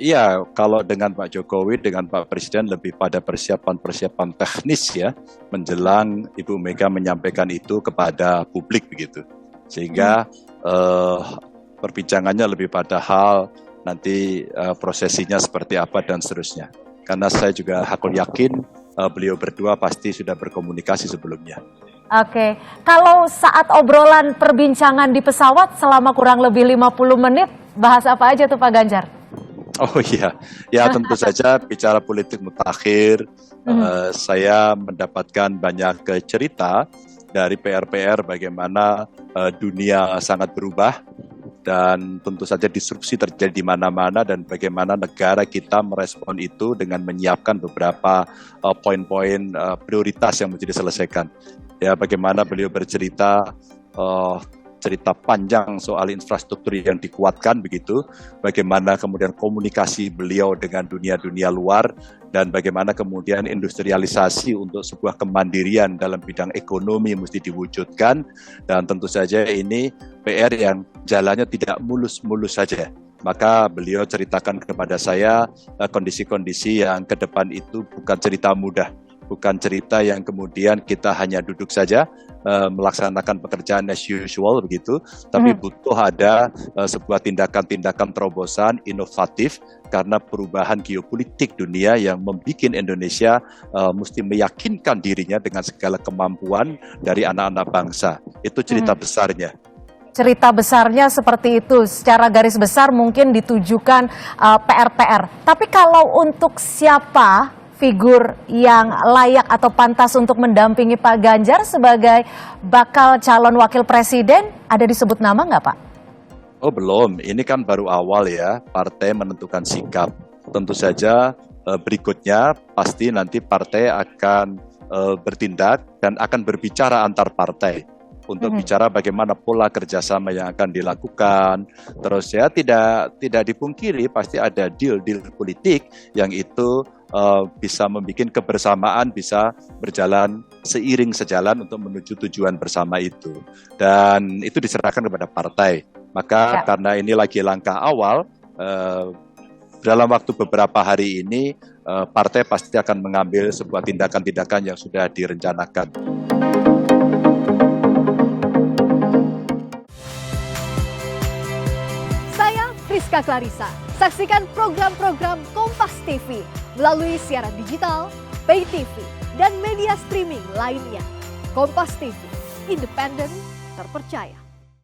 Iya, kalau dengan Pak Jokowi, dengan Pak Presiden lebih pada persiapan-persiapan teknis ya, menjelang Ibu Mega menyampaikan itu kepada publik begitu. Sehingga perbincangannya lebih pada hal nanti prosesinya seperti apa dan seterusnya. Karena saya juga hakul yakin beliau berdua pasti sudah berkomunikasi sebelumnya. Oke, kalau saat obrolan perbincangan di pesawat selama kurang lebih 50 menit, bahas apa aja tuh Pak Ganjar? Oh iya, ya tentu saja bicara politik mutakhir, saya mendapatkan banyak cerita dari PR-PR bagaimana dunia sangat berubah dan tentu saja disrupsi terjadi di mana-mana dan bagaimana negara kita merespon itu dengan menyiapkan beberapa poin-poin prioritas yang mesti diselesaikan. Ya, bagaimana beliau bercerita cerita panjang soal infrastruktur yang dikuatkan begitu, bagaimana kemudian komunikasi beliau dengan dunia-dunia luar, dan bagaimana kemudian industrialisasi untuk sebuah kemandirian dalam bidang ekonomi mesti diwujudkan, dan tentu saja ini PR yang jalannya tidak mulus-mulus saja. Maka beliau ceritakan kepada saya kondisi-kondisi yang ke depan itu bukan cerita mudah, bukan cerita yang kemudian kita hanya duduk saja melaksanakan pekerjaan as usual begitu, tapi butuh ada sebuah tindakan-tindakan terobosan inovatif karena perubahan geopolitik dunia yang membuat Indonesia mesti meyakinkan dirinya dengan segala kemampuan dari anak-anak bangsa. Itu cerita besarnya. Cerita besarnya seperti itu, secara garis besar mungkin ditujukan PR-PR. Tapi kalau untuk siapa figur yang layak atau pantas untuk mendampingi Pak Ganjar sebagai bakal calon wakil presiden, ada disebut nama nggak Pak? Oh belum, ini kan baru awal ya, partai menentukan sikap. Tentu saja berikutnya pasti nanti partai akan bertindak dan akan berbicara antar partai untuk bicara bagaimana pola kerjasama yang akan dilakukan. Terus ya tidak dipungkiri pasti ada deal-deal politik yang itu bisa membuat kebersamaan bisa berjalan seiring sejalan untuk menuju tujuan bersama itu. Dan itu diserahkan kepada partai. Maka karena ini lagi langkah awal, dalam waktu beberapa hari ini partai pasti akan mengambil sebuah tindakan-tindakan yang sudah direncanakan. Rizka Clarissa. Saksikan program-program Kompas TV melalui siaran digital, pay TV, dan media streaming lainnya. Kompas TV, independen, terpercaya.